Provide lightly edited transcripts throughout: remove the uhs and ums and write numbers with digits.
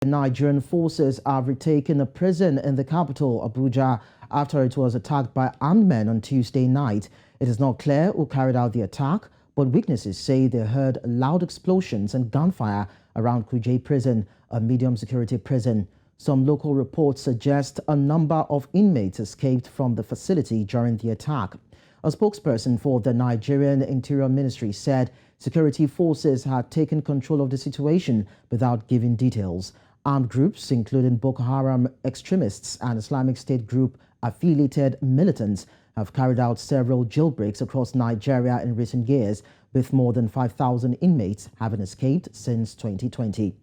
Nigerian forces have retaken a prison in the capital, Abuja, after it was attacked by armed men on Tuesday night. It is not clear who carried out the attack, but witnesses say they heard loud explosions and gunfire around Kuje prison, a medium security prison. Some local reports suggest a number of inmates escaped from the facility during the attack. A spokesperson for the Nigerian Interior Ministry said security forces had taken control of the situation without giving details. Armed groups, including Boko Haram extremists and Islamic State group affiliated militants, have carried out several jailbreaks across Nigeria in recent years, with more than 5,000 inmates having escaped since 2020.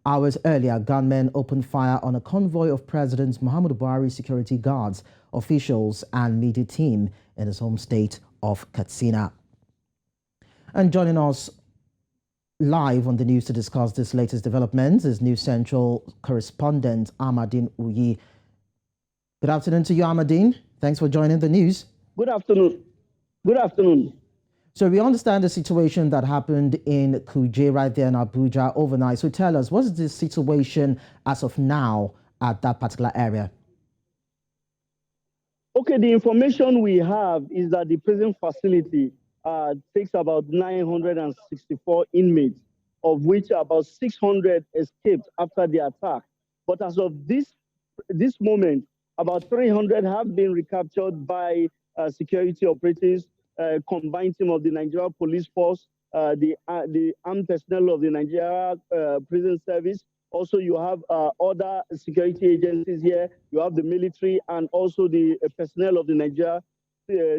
Hours earlier, gunmen opened fire on a convoy of President Muhammadu Buhari's security guards, officials and media team in his home state of Katsina. And joining us live on the news to discuss this latest developments is News Central correspondent Amadin Uyi. Good afternoon to you, Amadin. Thanks for joining the news. Good afternoon. Good afternoon. So we understand the situation that happened in Kuje right there in Abuja overnight. So tell us, what's the situation as of now at that particular area? Okay, the information we have is that the prison facility takes about 964 inmates, of which about 600 escaped after the attack. But as of this moment, about 300 have been recaptured by security operatives, combined team of the Nigeria Police Force, the armed personnel of the Nigeria Prison Service. Also, you have other security agencies here. You have the military and also the personnel of the Nigeria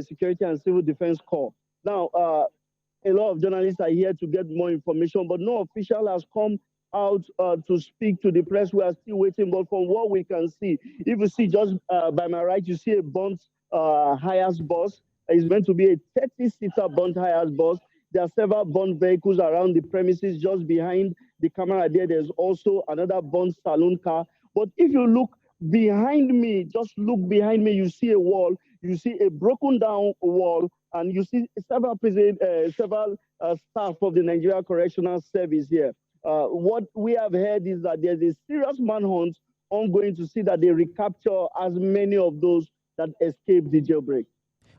Security and Civil Defense Corps. Now, a lot of journalists are here to get more information, but no official has come out to speak to the press. We are still waiting, but from what we can see, if you see just by my right, you see a burnt hires bus. It's meant to be a 30-seater burnt hires bus. There are several burnt vehicles around the premises. Just behind the camera there, there's also another burnt saloon car. But if you look behind me, just look behind me, you see a wall, you see a broken down wall, and you see several staff of the Nigeria Correctional Service here. What we have heard is that there's a serious manhunt ongoing to see that they recapture as many of those that escaped the jailbreak.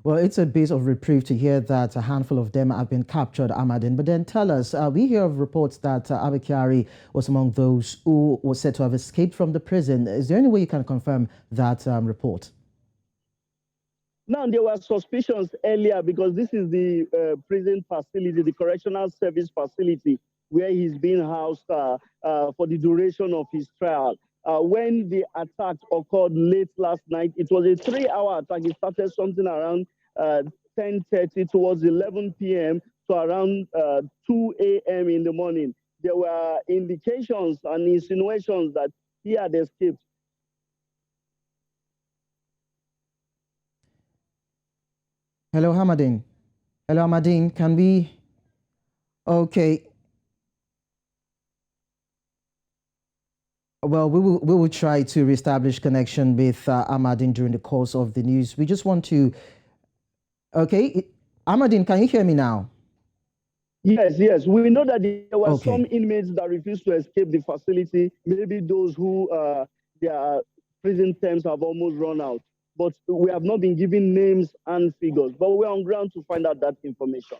Well, it's a bit of reprieve to hear that a handful of them have been captured, Amadin. But then tell us, we hear of reports that Abakari was among those who was said to have escaped from the prison. Is there any way you can confirm that report? Now, there were suspicions earlier because this is the prison facility, the correctional service facility, where he's being housed for the duration of his trial. When the attack occurred late last night, it was a 3-hour attack. It started something around 10:30 towards 11 p.m. to around 2 a.m. in the morning. There were indications and insinuations that he had escaped. Hello, Amadin. Hello, Amadin. Can we? Okay. Well, we will try to reestablish connection with Amadin during the course of the news. We just want to. Okay, Amadin, can you hear me now? Yes. We know that there were some inmates that refused to escape the facility. Maybe those who their prison terms have almost run out. But we have not been given names and figures. But we're on ground to find out that information.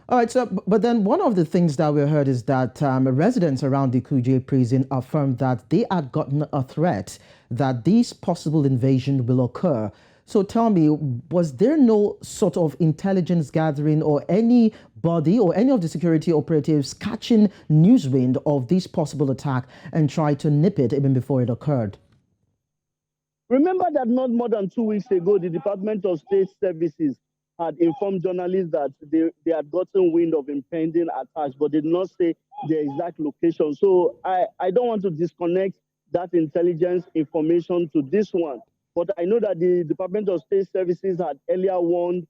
All right, so, but then one of the things that we heard is that residents around the Kuje prison affirmed that they had gotten a threat that this possible invasion will occur. So tell me, was there no sort of intelligence gathering or anybody or any of the security operatives catching newswind of this possible attack and try to nip it even before it occurred? Remember that not more than 2 weeks ago, the Department of State Services had informed journalists that they had gotten wind of impending attacks, but did not say the exact location. So I don't want to disconnect that intelligence information to this one. But I know that the Department of State Services had earlier warned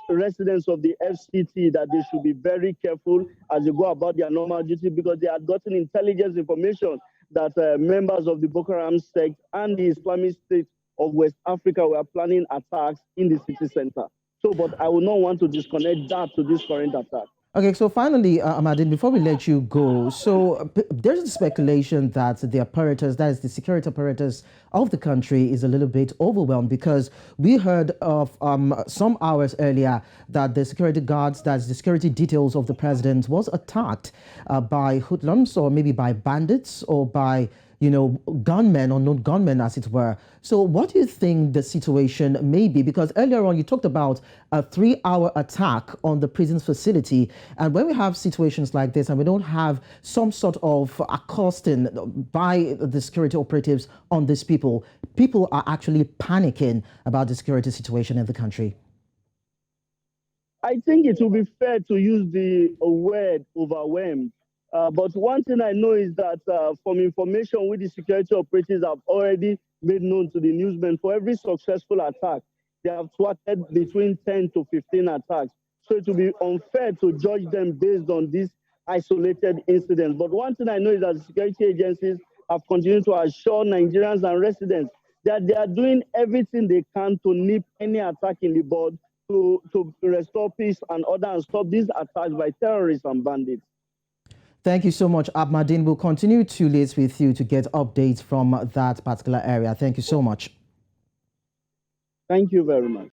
residents of the FCT that they should be very careful as they go about their normal duty because they had gotten intelligence information that members of the Boko Haram sect and the Islamic State of West Africa were planning attacks in the city center. So, but I would not want to disconnect that to this current attack. Okay, so finally, Amadin, before we let you go, so there's a speculation that the apparatus, that is the security apparatus of the country, is a little bit overwhelmed because we heard of some hours earlier that the security guards, that's the security details of the president, was attacked by hoodlums or maybe by bandits or by gunmen or non gunmen, as it were. So, what do you think the situation may be? Because earlier on, you talked about a 3-hour attack on the prison's facility. And when we have situations like this and we don't have some sort of accosting by the security operatives on these people, people are actually panicking about the security situation in the country. I think it will be fair to use the word overwhelmed. But one thing I know is that from information which the security operatives have already made known to the newsmen, for every successful attack, they have thwarted between 10 to 15 attacks. So it will be unfair to judge them based on these isolated incidents. But one thing I know is that the security agencies have continued to assure Nigerians and residents that they are doing everything they can to nip any attack in the bud, to restore peace and order and stop these attacks by terrorists and bandits. Thank you so much, Amadin. We'll continue to liaise with you to get updates from that particular area. Thank you so much. Thank you very much.